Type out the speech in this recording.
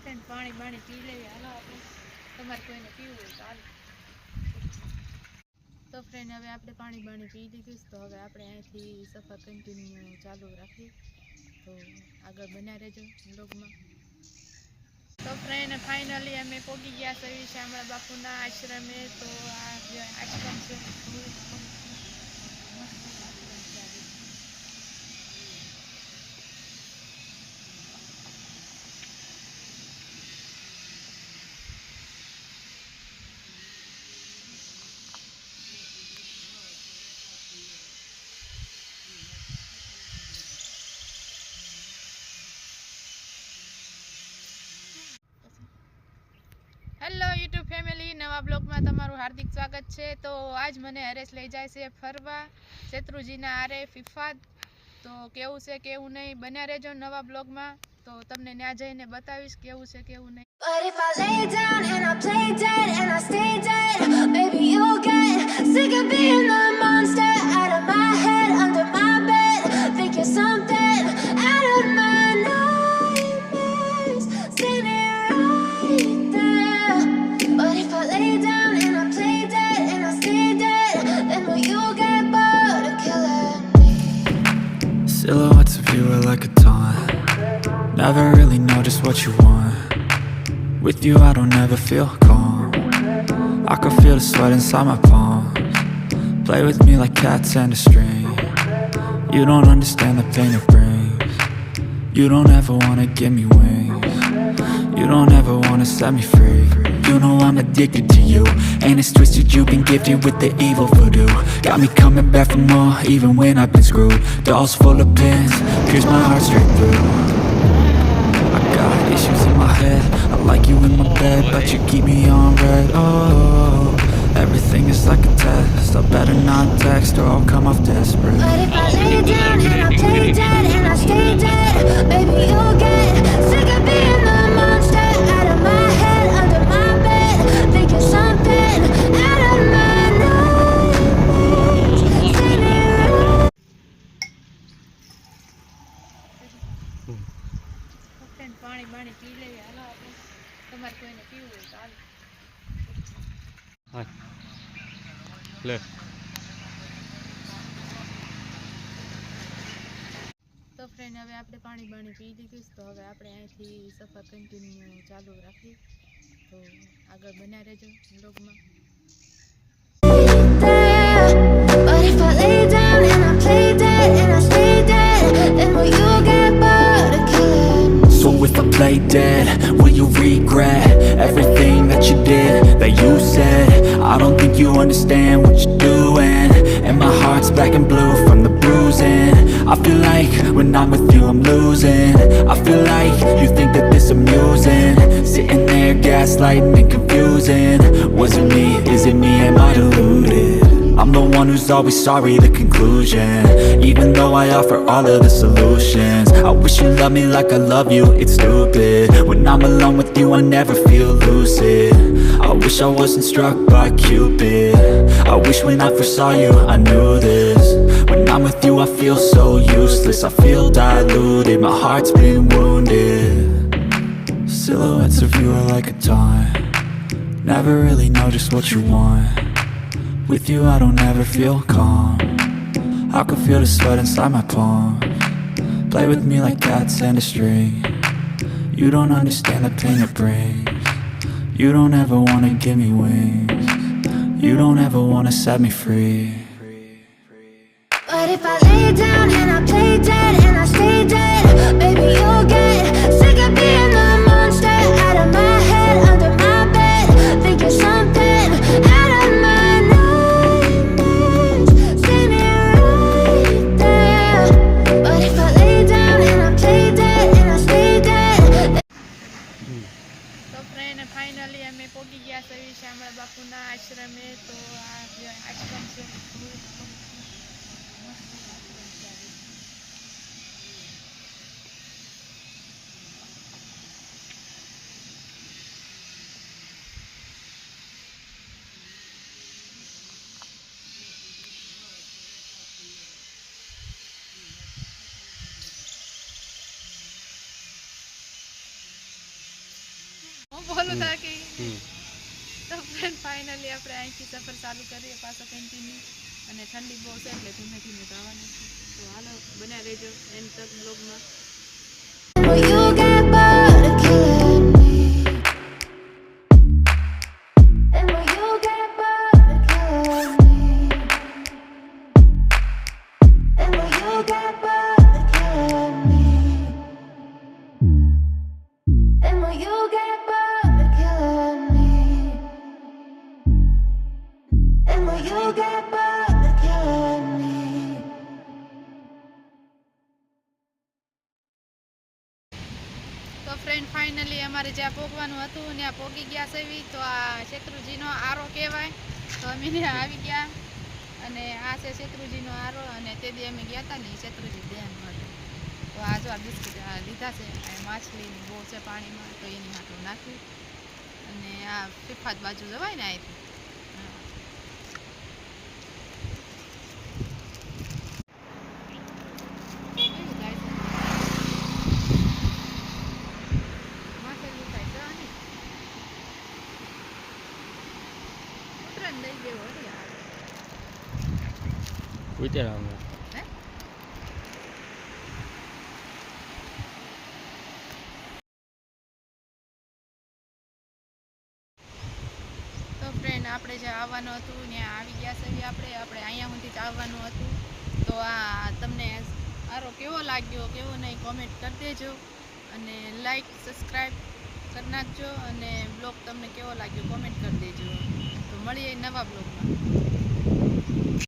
Friend પાણી બાણી પી લઈએ. હાલો આપણે, તમારે કોઈને પીવું હોય તો હાલ. તો ફ્રેન્ડ હવે આપણે પાણી બાણી પી લીધું, તો હવે આપણે અહીંથી સફર કન્ટિન્યુ ચાલુ રાખીએ. તો આગળ બન્યા રહેજો બ્લોગમાં. તો ફ્રેન્ડ ફાઇનલી અમે પહોંચી ગયા છીએ શામળા બાપુના આશ્રમે. તો આ આશ્રમ છે, હેલો યુટ્યુબ ફેમિલી, નવા બ્લોગમાં તમારું હાર્દિક સ્વાગત છે. તો આજ મને હરેશ લઈ જાય છે ફરવા શેત્રુંજીના આરે ફિફાદ. તો કેવું છે કેવું નહીં, બન્યા રહેજો નવા બ્લોગમાં. તો તમને ત્યાં જઈને બતાવીશ કેવું છે કેવું નહીં. But if I lay down and I play dead and I stay dead, baby you'll get sick of being the monster out of my head, under my bed, thinking something out of my nightmares, standing right there. But if I lay down and I play dead and I stay dead, then will you get bored of killing me? Silhouettes of you are like a taunt. Never really know just what you want. With you I don't ever feel calm. I can feel the sweat inside my palms. Play with me like cats and a string. You don't understand the pain it brings. You don't ever wanna give me wings. You don't ever wanna set me free. You know I'm addicted to you, and it's twisted, you've been gifted with the evil voodoo. Got me coming back for more, even when I've been screwed. Dolls full of pins, pierce my heart straight through. I got issues in my head, I like you in my bed, but you keep me on red. Oh, everything is like a test, I better not text or I'll come off desperate. But if I lay down and I play dead and I stay dead, baby you'll get sick of being the monster out of my head, under my bed, thinking something out of my nightmares, standing right. Friend પાણી બાણી પી લઈએ. હાલો આપણે, તમારે કોઈને પીવું હોય તો હાલ. લે તો ફ્રેન્ડ હવે આપણે પાણી બાણી પી લીધું, તો હવે આપણે અહીંથી સફર કન્ટિન્યુ ચાલુ રાખીએ. તો આગળ બન્યા રહેજો બ્લોગમાં. But if I lay down and I play dead and I stay dead, then will you get bored of killing me? So if I play dead, will you regret everything that you did, that you said? I don't think you understand what you're doing, and my heart's black and blue from the bruising. I feel like when I'm with you I'm losing. I feel like you think that this amusing, sitting there gaslighting and confusing. Was it me? Is it me? Am I deluded? I'm the one who's always sorry, the conclusion. Even though I offer all of the solutions, I wish you loved me like I love you, it's stupid. When I'm alone with you I never feel lucid. I wish I wasn't struck by Cupid. I wish when I first saw you I knew this. When I'm with you I feel so useless, I feel diluted, my heart's been wounded. Silhouettes of you are like a taunt. Never really know just what you want. With you I don't ever feel calm. I can feel the sweat inside my palms. Play with me like cats and a string. You don't understand the pain it brings. You don't ever wanna give me wings. You don't ever wanna set me free. But if I lay down and I play dead and I stay dead, baby you'll get sick of being the monster out of my head, under my bed, thinking something out of my nightmares, standing right there. But if I lay down and I play dead and I stay dead. તો friend finally અમે પહોંચી ગયા છીએ શામળા બાપુના આશ્રમે. તો આ આશ્રમ છે, ઓલું થાકી હમ. તો ફ્રેન્ડ ફાઇનલી આપણે અહીંથી સફર ચાલુ કરીએ પાછો કન્ટિન્યુ અને ઠંડી બહુ છે એટલે ધીમે ધીમે જવાનું છે તો હાલો બન્યા રહેજો એન્ડ તક બ્લોગમાં Will you get bored of killing me? And will you get bored of killing me? And will you get bored of killing me? And will you get bored of killing me? And will you get bored of killing me? તો friend finally અમારે જ્યાં પહોંચવાનું હતું ત્યાં પહોંચી ગયા સેવી તો આ શેત્રુજીનો આરો કહેવાય તો અમે ત્યાં આવી ગયા અને આ છે શેત્રુજીનો આરો અને તે દી અમે ગયા હતા ને એ શેત્રુજી ડેમ હતું તો આ જો આ બિસ્કિટ આ લીધા છે આ માછલી બહુ છે પાણીમાં તો એની હાટું નાખ્યું અને આ ફિફાત બાજુ જવાય ને અહીંથી ઉતરવાનું તો ફ્રેન્ડ આપણે જે આવવાનું હતું ત્યાં આવી ગયા છે આપણે અહીંયા સુધી જ આવવાનું હતું તો આ તમને આરો કેવો લાગ્યો કેવો નહીં કોમેન્ટ કરી દેજો અને લાઈક સબસ્ક્રાઈબ કરી નાખજો અને બ્લોગ તમને કેવો લાગ્યો કોમેન્ટ કરી દેજો તો મળીએ નવા બ્લોગમાં